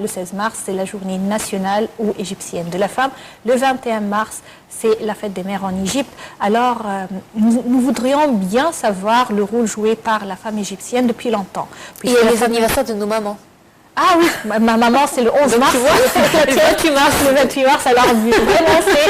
le 16 mars, c'est la journée nationale ou égyptienne de la femme. Le 21 mars, c'est la fête des mères en Égypte. Alors, nous voudrions bien savoir le rôle joué par la femme égyptienne depuis longtemps. Et il y a les anniversaires de nos mamans. Ah oui, ma maman c'est le 11 mars, le 28 mars, alors vraiment c'est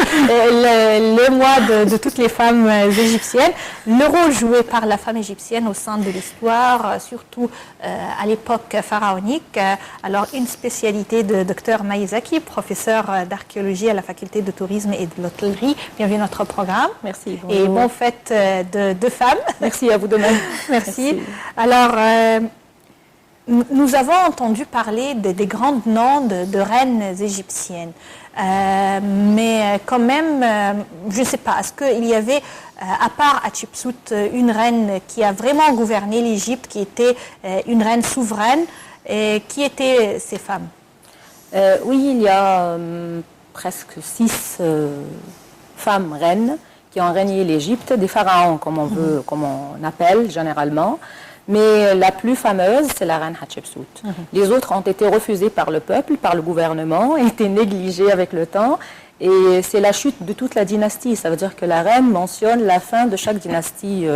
le mois de toutes les femmes égyptiennes. Le rôle joué par la femme égyptienne au sein de l'histoire, surtout à l'époque pharaonique. Alors une spécialité de Dr Maïzaki, professeur d'archéologie à la faculté de tourisme et de l'hôtellerie. Bienvenue à notre programme. Merci. Bonjour. Et bonne fête de femmes. Merci à vous de même. Merci. Alors, nous avons entendu parler des grands noms de reines égyptiennes, mais quand même, je ne sais pas, est-ce qu'il y avait, à part Hatshepsut, une reine qui a vraiment gouverné l'Égypte, qui était une reine souveraine, et qui étaient ces femmes? Oui, il y a presque 6 femmes reines qui ont régné l'Égypte, des pharaons comme on appelle généralement. Mais la plus fameuse, c'est la reine Hatshepsut. Les autres ont été refusées par le peuple, par le gouvernement, été négligées avec le temps. Et c'est la chute de toute la dynastie. Ça veut dire que la reine mentionne la fin de chaque dynastie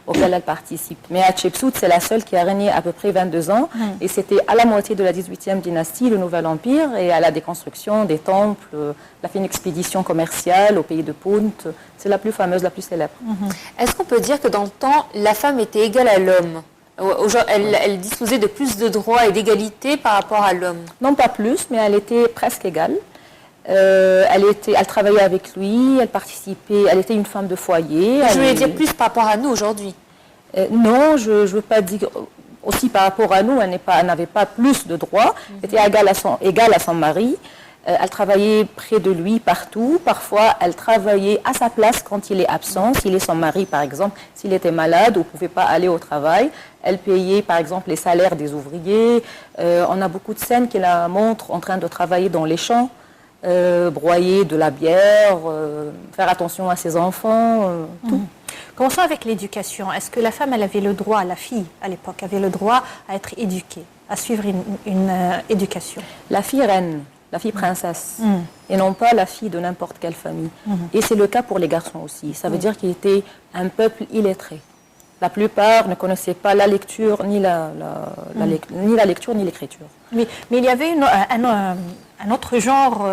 auquel elle participe. Mais Hatshepsut, c'est la seule qui a régné à peu près 22 ans. Et c'était à la moitié de la 18e dynastie, le Nouvel Empire, et à la déconstruction des temples, elle a fait une expédition commerciale au pays de Punt. C'est la plus fameuse, la plus célèbre. Est-ce qu'on peut dire que dans le temps, la femme était égale à l'homme? Elle disposait de plus de droits et d'égalité par rapport à l'homme? Non, pas plus, mais elle était presque égale. Elle travaillait avec lui, elle participait, elle était une femme de foyer. Je voulais dire plus par rapport à nous aujourd'hui. Non, je ne veux pas dire... Aussi par rapport à nous, elle n'avait pas plus de droits. Elle était égale à son mari. Elle travaillait près de lui partout. Parfois, elle travaillait à sa place quand il est absent. S'il est son mari, par exemple, s'il était malade ou ne pouvait pas aller au travail, elle payait, par exemple, les salaires des ouvriers. On a beaucoup de scènes qui la montrent en train de travailler dans les champs, broyer de la bière, faire attention à ses enfants, tout. Commençons avec l'éducation. Est-ce que la femme, elle avait le droit, la fille à l'époque, avait le droit à être éduquée, à suivre une éducation? La fille reine. La fille princesse, et non pas la fille de n'importe quelle famille. Et c'est le cas pour les garçons aussi. Ça veut dire qu'ils étaient un peuple illettré. La plupart ne connaissaient pas la lecture, ni lecture, ni l'écriture. Mais il y avait un autre genre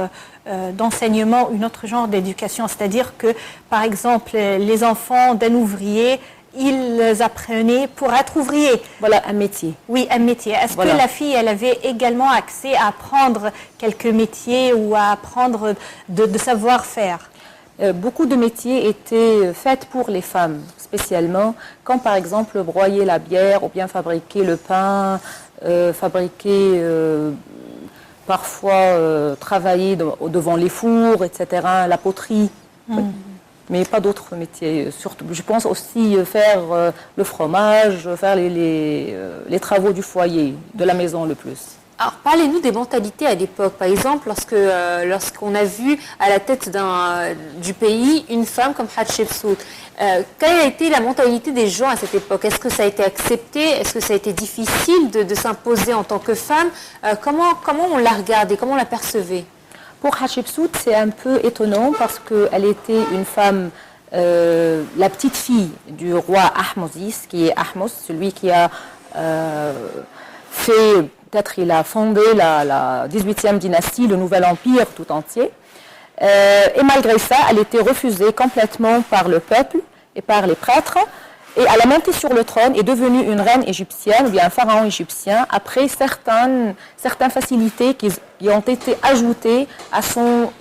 d'enseignement, un autre genre d'éducation. C'est-à-dire que, par exemple, les enfants d'un ouvrier, ils apprenaient pour être ouvriers. Voilà, un métier. Oui, un métier. Est-ce que la fille, elle avait également accès à apprendre quelques métiers ou à apprendre de savoir-faire? Beaucoup de métiers étaient faits pour les femmes, spécialement, comme par exemple broyer la bière ou bien fabriquer le pain, parfois travailler devant les fours, etc., la poterie. Oui. Mais pas d'autres métiers. Surtout, je pense aussi faire le fromage, faire les travaux du foyer, de la maison le plus. Alors, parlez-nous des mentalités à l'époque. Par exemple, lorsqu'on a vu à la tête du pays une femme comme Hatshepsut, quelle a été la mentalité des gens à cette époque? Est-ce que ça a été accepté? Est-ce que ça a été difficile de s'imposer en tant que femme? Comment on l'a regardée? Comment on la percevait? Pour Hatshepsut, c'est un peu étonnant parce qu'elle était une femme, la petite fille du roi Ahmosis, qui est Ahmos, celui qui a il a fondé la 18e dynastie, le Nouvel Empire tout entier. Et malgré ça, elle était refusée complètement par le peuple et par les prêtres. Et elle a monté sur le trône, est devenue une reine égyptienne, ou bien un pharaon égyptien, après certaines facilités qui ont été ajoutées à son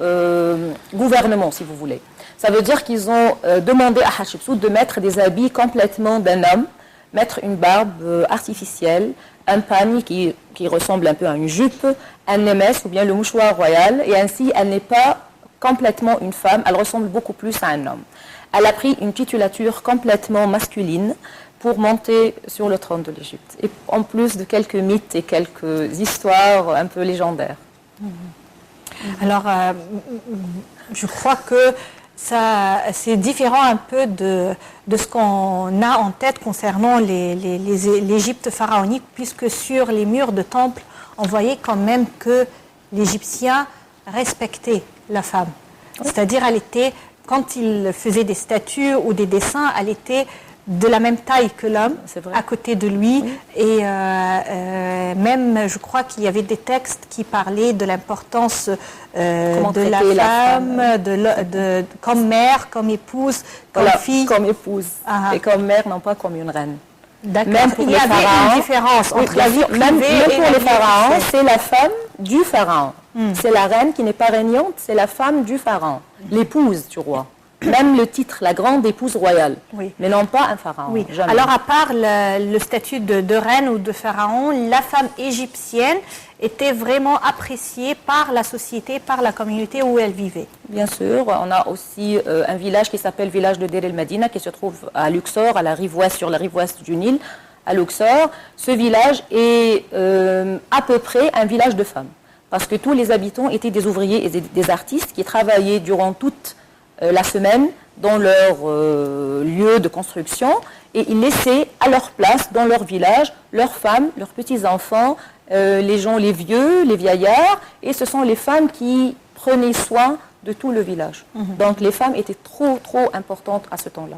gouvernement, si vous voulez. Ça veut dire qu'ils ont demandé à Hatshepsut de mettre des habits complètement d'un homme, mettre une barbe artificielle, un pagne qui ressemble un peu à une jupe, un némès ou bien le mouchoir royal, et ainsi elle n'est pas complètement une femme, elle ressemble beaucoup plus à un homme. Elle a pris une titulature complètement masculine pour monter sur le trône de l'Égypte. Et en plus de quelques mythes et quelques histoires un peu légendaires. Alors, je crois que c'est différent un peu de ce qu'on a en tête concernant l'Égypte pharaonique, puisque sur les murs de temples, on voyait quand même que l'Égyptien respectait la femme. C'est-à-dire, quand il faisait des statues ou des dessins, elle était de la même taille que l'homme, à côté de lui. Oui. Et même, je crois qu'il y avait des textes qui parlaient de l'importance de la femme, comme mère, comme épouse, comme fille. Comme épouse et comme mère, non pas comme une reine. D'accord. Même pour il y avait une différence entre la vie privée même pour les pharaons, c'est la femme du pharaon. C'est la reine qui n'est pas régnante, c'est la femme du pharaon, l'épouse du roi. Même le titre, la grande épouse royale, mais non pas un pharaon. Oui. Alors, à part le statut de reine ou de pharaon, la femme égyptienne était vraiment appréciée par la société, par la communauté où elle vivait. Bien sûr, on a aussi un village qui s'appelle le village de Deir el-Medina, qui se trouve à Luxor, à la rive ouest, sur la rive ouest du Nil, à Luxor. Ce village est à peu près un village de femmes, parce que tous les habitants étaient des ouvriers et des artistes qui travaillaient durant toute la semaine dans leur lieu de construction, et ils laissaient à leur place, dans leur village, leurs femmes, leurs petits-enfants, les gens, les vieux, les vieillards, et ce sont les femmes qui prenaient soin de tout le village. Donc les femmes étaient trop importantes à ce temps-là.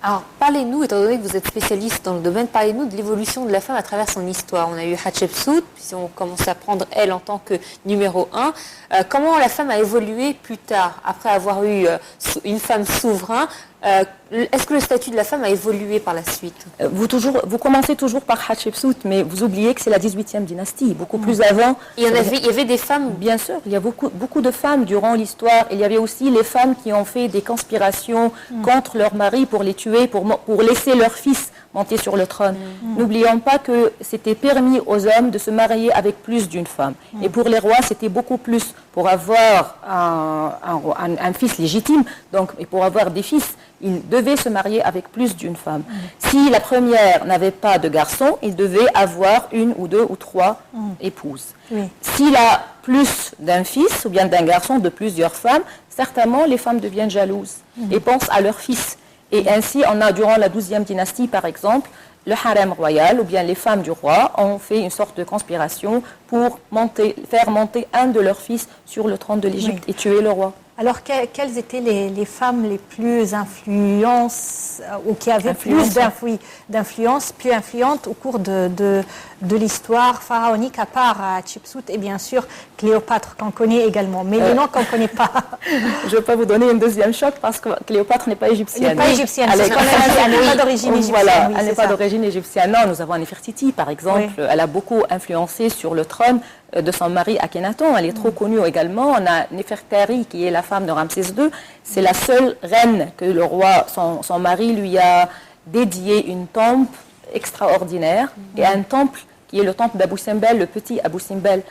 Alors, parlez-nous, étant donné que vous êtes spécialiste dans le domaine, parlez-nous de l'évolution de la femme à travers son histoire. On a eu Hatshepsut, puis on commence à prendre elle en tant que numéro 1. Comment la femme a évolué plus tard, après avoir eu une femme souverain? Est-ce que le statut de la femme a évolué par la suite? Vous commencez toujours par Hatshepsut, mais vous oubliez que c'est la 18e dynastie, beaucoup plus avant. Il y avait des femmes? Bien sûr, il y a beaucoup de femmes durant l'histoire. Il y avait aussi les femmes qui ont fait des conspirations contre leurs maris pour les tuer, pour laisser leurs fils monter sur le trône. N'oublions pas que c'était permis aux hommes de se marier avec plus d'une femme. Et pour les rois, c'était beaucoup plus. Pour avoir un fils légitime, donc, et pour avoir des fils, ils devaient se marier avec plus d'une femme. Si la première n'avait pas de garçon, il devait avoir une ou deux ou trois épouses. S'il a plus d'un fils ou bien d'un garçon, de plusieurs femmes, certainement les femmes deviennent jalouses et pensent à leur fils. Et ainsi, on a, durant la 12e dynastie, par exemple, le harem royal, ou bien les femmes du roi, ont fait une sorte de conspiration pour faire monter un de leurs fils sur le trône de l'Égypte et tuer le roi. Alors, quelles étaient les femmes les plus influentes, ou qui avaient plus d'influence, plus influentes au cours de l'histoire pharaonique, à part Hatshepsut et bien sûr Cléopâtre, qu'on connaît également, mais les noms qu'on ne connaît pas. Je ne vais pas vous donner un deuxième choc parce que Cléopâtre n'est pas égyptienne. Elle n'est pas égyptienne, elle n'est pas d'origine égyptienne. Voilà, elle n'est pas d'origine égyptienne. Non, nous avons Nefertiti, par exemple. Elle a beaucoup influencé sur le trône de son mari Akhenaton. Elle est trop connue également. On a Nefertari, qui est la femme de Ramsès II. C'est la seule reine que le roi, son mari, lui a dédié une tombe extraordinaire et un temple qui est le temple d'Abou Simbel, le petit Abou Simbel.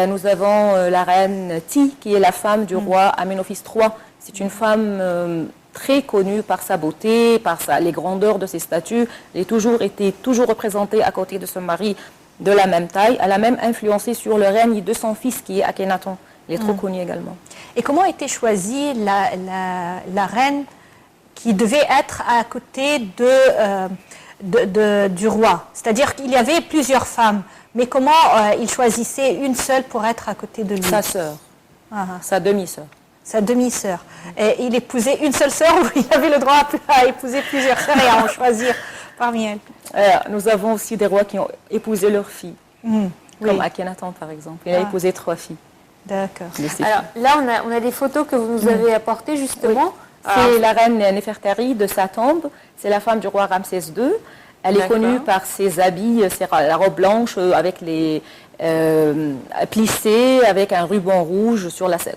Nous avons la reine Ti, qui est la femme du roi Amenophis III. C'est une femme très connue par sa beauté, par les grandeurs de ses statues. Elle a toujours été représentée à côté de son mari de la même taille. Elle a même influencé sur le règne de son fils, qui est Akhenaton. Il est trop connu également. Et comment a été choisie la reine qui devait être à côté du roi? C'est-à-dire qu'il y avait plusieurs femmes, mais comment il choisissait une seule pour être à côté de lui? Sa sœur, sa demi-sœur. Sa demi-sœur. Et il épousait une seule sœur, ou il avait le droit à épouser plusieurs sœurs et à en choisir parmi elles? Nous avons aussi des rois qui ont épousé leurs filles, comme Akhenaton par exemple. Il a épousé 3 filles. D'accord. Alors là, on a des photos que vous nous avez apportées justement. C'est la reine Nefertari de sa tombe. C'est la femme du roi Ramsès II. Elle est connue par ses habits, la robe blanche avec les plissés, avec un ruban rouge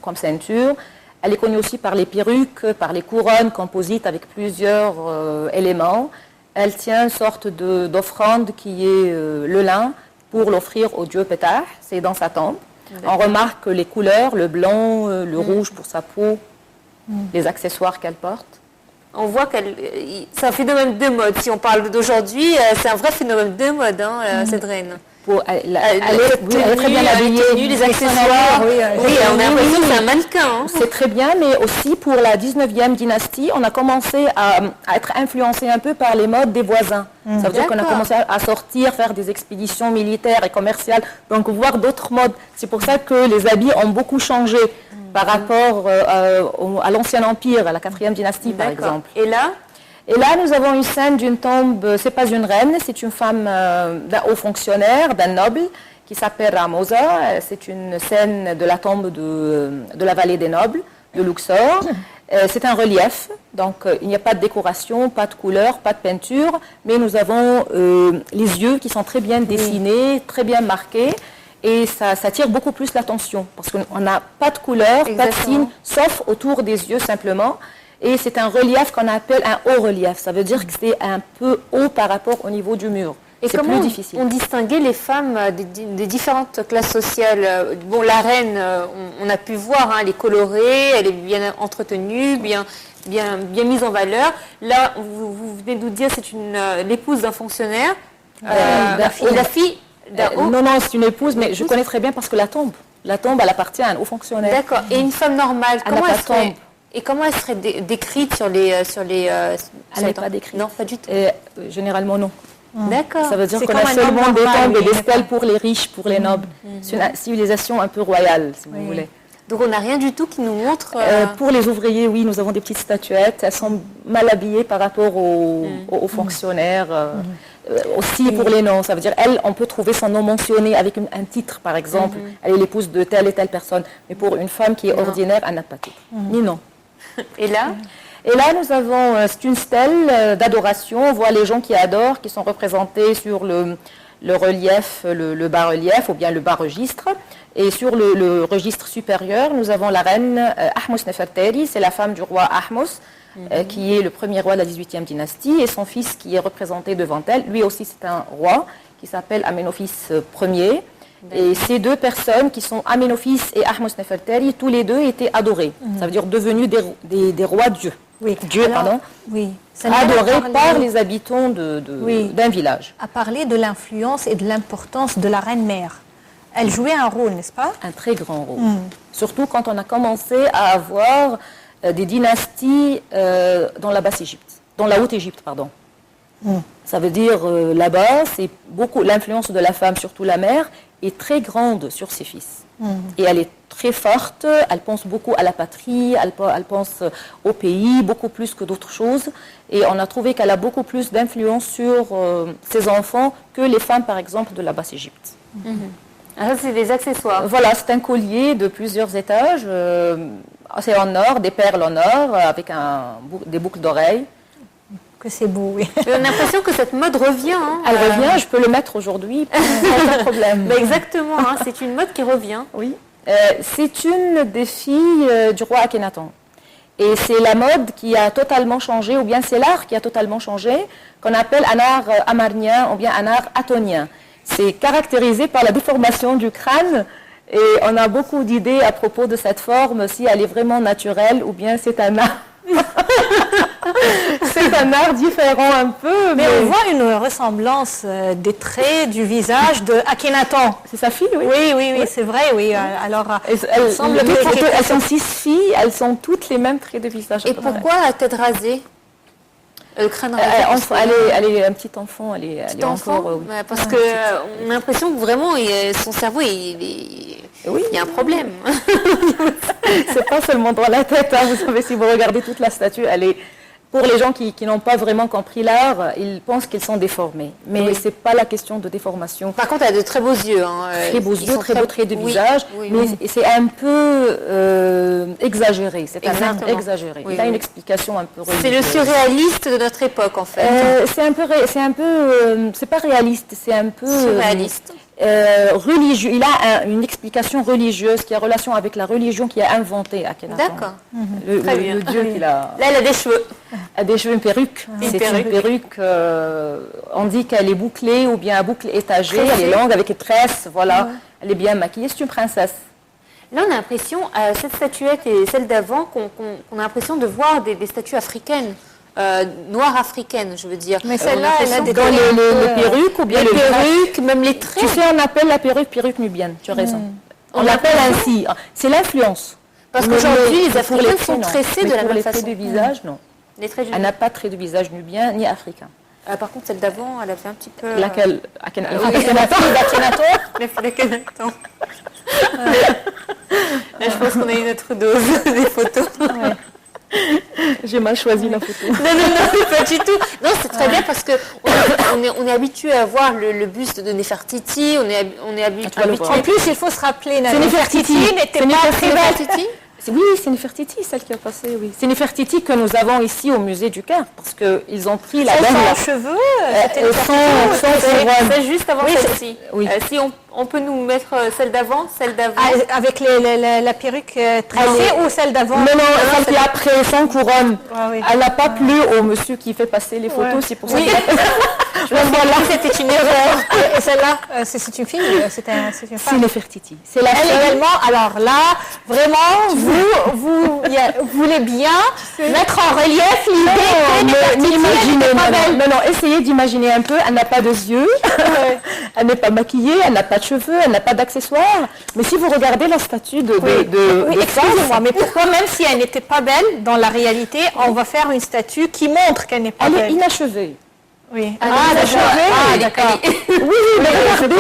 comme ceinture. Elle est connue aussi par les perruques, par les couronnes composites avec plusieurs éléments. Elle tient une sorte d'offrande qui est le lin pour l'offrir au dieu Ptah. C'est dans sa tombe. On remarque les couleurs, le blanc, le rouge pour sa peau, les accessoires qu'elle porte. On voit c'est un phénomène de mode. Si on parle d'aujourd'hui, c'est un vrai phénomène de mode, cette reine. elle est très bien habillée. Les tenues, les accessoires. Oui, on a l'impression que c'est un mannequin. Hein. C'est très bien, mais aussi pour la 19e dynastie, on a commencé à être influencé un peu par les modes des voisins. Ça veut dire qu'on a commencé à sortir, faire des expéditions militaires et commerciales, donc voir d'autres modes. C'est pour ça que les habits ont beaucoup changé par rapport à l'Ancien Empire, à la 4e dynastie par exemple. Et là, nous avons une scène d'une tombe, c'est pas une reine, c'est une femme d'un haut fonctionnaire, d'un noble, qui s'appelle Ramosa. C'est une scène de la tombe de la vallée des nobles, de Luxor. C'est un relief, donc il n'y a pas de décoration, pas de couleur, pas de peinture, mais nous avons les yeux qui sont très bien dessinés, très bien marqués. Et ça attire beaucoup plus l'attention, parce qu'on n'a pas de couleur, pas de signe, sauf autour des yeux simplement. Et c'est un relief qu'on appelle un haut relief. Ça veut dire que c'est un peu haut par rapport au niveau du mur. Et c'est comment plus difficile. On distinguait les femmes des différentes classes sociales? Bon, la reine, on a pu voir, hein, elle est colorée, elle est bien entretenue, bien mise en valeur. Là, vous venez de nous dire c'est l'épouse d'un fonctionnaire. Et la fille non, c'est une épouse, mais je connais très bien parce que la tombe, elle appartient à un haut fonctionnaire. D'accord. Et une femme normale, comment elle serait décrite sur les... Elle n'est pas décrite. Non, pas du tout. Généralement, non. D'accord. Ça veut dire qu'on a seulement des tombes et des stèles pour les riches, pour les nobles. C'est une civilisation un peu royale, si vous voulez. Donc on n'a rien du tout qui nous montre... Pour les ouvriers, oui, nous avons des petites statuettes. Elles sont mal habillées par rapport aux fonctionnaires. Aussi pour les noms, ça veut dire, on peut trouver son nom mentionné avec un titre, par exemple. Elle est l'épouse de telle et telle personne. Mais pour une femme qui est ordinaire, elle n'a pas de titre. Ni nom. Et là, nous avons, c'est une stèle d'adoration. On voit les gens qui adorent, qui sont représentés sur le relief, le bas-relief ou bien le bas-registre. Et sur le registre supérieur, nous avons la reine Ahmos Nefertari, c'est la femme du roi Ahmos, qui est le premier roi de la 18e dynastie, et son fils qui est représenté devant elle. Lui aussi, c'est un roi qui s'appelle Amenophis Ier. Et ces deux personnes qui sont Amenophis et Ahmos Nefertari, tous les deux étaient adorés. Ça veut dire devenus des rois dieux. Adorés par les habitants d'un village. À parler de l'influence et de l'importance de la reine-mère. Elle jouait un rôle, n'est-ce pas? Un très grand rôle. Surtout quand on a commencé à avoir des dynasties dans la Basse-Égypte, dans la Haute-Égypte, pardon. Ça veut dire là-bas, c'est beaucoup l'influence de la femme, surtout la mère, est très grande sur ses fils. Et elle est très forte, elle pense beaucoup à la patrie, elle pense au pays, beaucoup plus que d'autres choses. Et on a trouvé qu'elle a beaucoup plus d'influence sur ses enfants que les femmes, par exemple, de la Basse-Égypte. Ça, c'est des accessoires. Voilà, c'est un collier de plusieurs étages. C'est en or, des perles en or, avec des boucles d'oreilles. Que c'est beau, oui. On a l'impression que cette mode revient. Hein, Elle revient, je peux le mettre aujourd'hui, pas de problème. Mais exactement, hein, c'est une mode qui revient. Oui. C'est une des filles du roi Akhenaton. Et c'est la mode qui a totalement changé, ou bien c'est l'art qui a totalement changé, qu'on appelle un art amarnien ou bien un art atonien. C'est caractérisé par la déformation du crâne et on a beaucoup d'idées à propos de cette forme, si elle est vraiment naturelle ou bien c'est un art. C'est un art différent un peu. Mais on voit une ressemblance des traits du visage de Akhenaton. C'est sa fille, oui. Oui, c'est vrai, oui. Alors, elles sont 6 filles, elles sont toutes les mêmes traits de visage. Et pourquoi la tête rasée? Le crâne rasé. Elle est un petit enfant, elle est encore... Parce qu'on a l'impression que vraiment, son cerveau, il y a un problème. C'est pas seulement dans la tête, hein. Vous savez, si vous regardez toute la statue, elle est... Pour les gens qui n'ont pas vraiment compris l'art, ils pensent qu'ils sont déformés. Mais ce n'est pas la question de déformation. Par contre, elle a de très beaux yeux. Hein. Très beaux yeux, très beaux traits de visage. Mais c'est un peu exagéré. C'est un art exagéré. Il a une explication un peu religieuse. C'est le surréaliste de notre époque, en fait. C'est pas réaliste, c'est un peu... Surréaliste. Religieux. Il a une explication religieuse qui a relation avec la religion qui a inventé Akhenaton. D'accord. Le dieu qu'il a... Là, elle a des cheveux. Elle a des cheveux, une perruque. C'est une perruque, on dit qu'elle est bouclée ou bien à boucle étagée. Elle est longue avec des tresses, voilà. Elle est bien maquillée, c'est une princesse. Là, on a l'impression, cette statuette et celle d'avant, qu'on a l'impression de voir des statues africaines. noire africaine, je veux dire. Mais celle-là, elle a des Dans les perruques ou bien les perruques, même les traits. Tu sais, on appelle la perruque nubienne, tu as raison. On l'appelle ainsi. C'est l'influence. Parce qu'aujourd'hui, les Africains sont non. tressés Mais de la pour même les façon. traits de visage, non. Les traits du Elle n'a pas de trait de visage nubien ni africain. Par contre, celle d'avant, elle avait un petit peu... Laquelle Mais pour lesquels attends. Là, je pense qu'on a une autre dose des photos. J'ai mal choisi la photo. Non, pas du tout. Non, c'est très bien parce que on est habitué à voir le buste de Néfertiti. On est habitué. En plus, il faut se rappeler, C'est Néfertiti. n'était pas très belle. Néfertiti. Oui, c'est Néfertiti, celle qui a passé, oui. C'est Néfertiti que nous avons ici au musée du Caire, parce qu'ils ont pris la belle... Sans cheveux, c'était C'est juste avant celle-ci. Oui. Si on peut nous mettre celle d'avant, avec la perruque tressée ou celle d'avant? Non, celle qui est après, sans couronne. Ah, oui. Elle n'a pas plu au monsieur qui fait passer les photos, c'est pour ça. Je me voilà, c'était une erreur. Et celle-là, c'est une fille, c'est une C'est femme. Néfertiti. C'est la Elle seule. également, alors là, vraiment, vous voulez bien mettre en relief l'idée que Imaginez, non, essayez d'imaginer un peu. Elle n'a pas de yeux, elle n'est pas maquillée, elle n'a pas de cheveux, elle n'a pas d'accessoires. Mais si vous regardez la statue de excusez-moi, mais pourquoi, même si elle n'était pas belle, dans la réalité, on va faire une statue qui montre qu'elle n'est pas elle est belle? inachevée. Oui. d'accord. Oui, mais regardez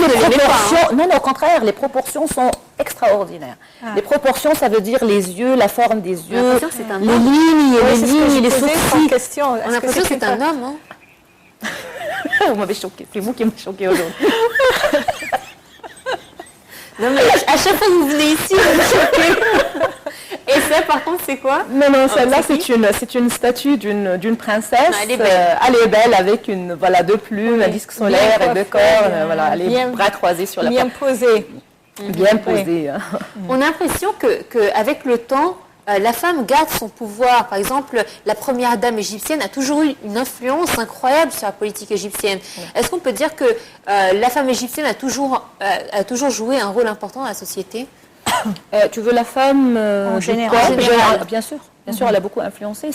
les proportions. Non, au contraire, les proportions sont extraordinaires. Les proportions, ça veut dire les yeux, la forme des yeux, l'impression que c'est un les homme. lignes, les sourcils. On a l'impression que c'est un homme. Hein. Vous m'avez choqué, c'est vous qui m'avez choqué aujourd'hui. Non, mais à chaque fois que vous venez ici, vous me choquez. Et ça, par contre, c'est quoi? Non, celle-là, c'est une statue d'une princesse. Non, elle est belle. Elle est belle avec deux plumes, un disque solaire et deux cornes. Les bras croisés sur la Bien posée. Bien posée. On a l'impression qu'avec le temps, la femme garde son pouvoir. Par exemple, la première dame égyptienne a toujours eu une influence incroyable sur la politique égyptienne. Est-ce qu'on peut dire que la femme égyptienne a toujours joué un rôle important dans la société? Tu veux la femme en du général. corps? Bien sûr. Bien sûr, elle a beaucoup influencé.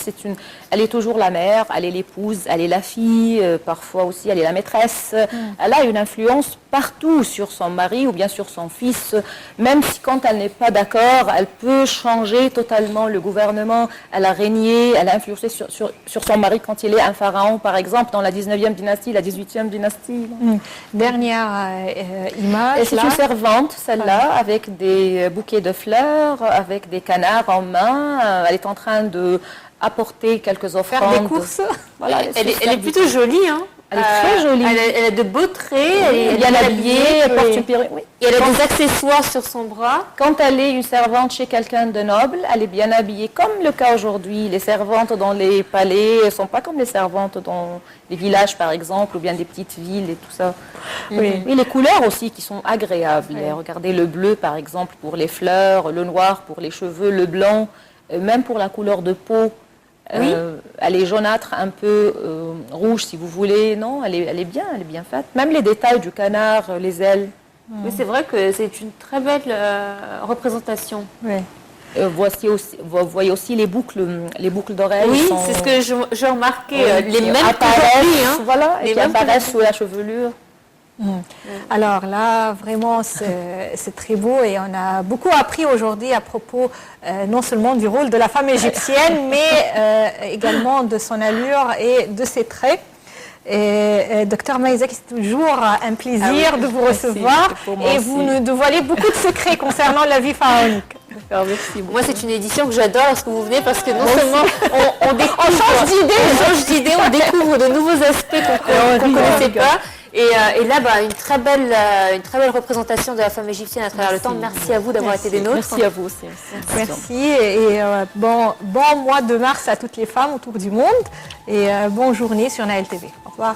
Elle est toujours la mère, elle est l'épouse, elle est la fille, parfois aussi elle est la maîtresse. Elle a une influence partout sur son mari ou bien sur son fils. Même si quand elle n'est pas d'accord, elle peut changer totalement le gouvernement. Elle a régné, elle a influencé sur son mari quand il est un pharaon, par exemple, dans la 19e dynastie, la 18e dynastie. Dernière image. C'est une servante, celle-là, avec des bouquets de fleurs, avec des canards en main. Elle est en train de apporter quelques offrandes. Faire des courses. Voilà, Elle est plutôt jolie, hein. Elle est très jolie. Elle a de beaux traits. Elle est bien habillée, elle porte une perruque. Oui. Et elle a des accessoires sur son bras. Quand elle est une servante chez quelqu'un de noble, elle est bien habillée, comme le cas aujourd'hui. Les servantes dans les palais ne sont pas comme les servantes dans les villages, par exemple, ou bien des petites villes et tout ça. Oui, les couleurs aussi qui sont agréables. Regardez le bleu, par exemple, pour les fleurs, le noir pour les cheveux, le blanc, même pour la couleur de peau. Elle est jaunâtre, un peu rouge si vous voulez. Non, elle est bien faite. Même les détails du canard, les ailes. Mais c'est vrai que c'est une très belle représentation. Oui. Vous voyez aussi les boucles d'oreilles. Oui, c'est ce que j'ai remarqué. Les mêmes apparaissent, et qui apparaissent sous la chevelure. Alors là, vraiment, c'est très beau et on a beaucoup appris aujourd'hui à propos non seulement du rôle de la femme égyptienne, mais également de son allure et de ses traits. Et Dr Maïzak, c'est toujours un plaisir de vous recevoir et vous nous dévoilez beaucoup de secrets concernant la vie pharaonique. Merci. Moi, c'est une édition que j'adore lorsque vous venez parce que non seulement on change d'idée, on découvre de nouveaux aspects qu'on ne connaissait pas. Et là, une très belle représentation de la femme égyptienne à travers le temps. Merci à vous d'avoir été des nôtres. Merci à vous aussi. Merci et bon mois de mars à toutes les femmes autour du monde et bonne journée sur Naël TV. Au revoir.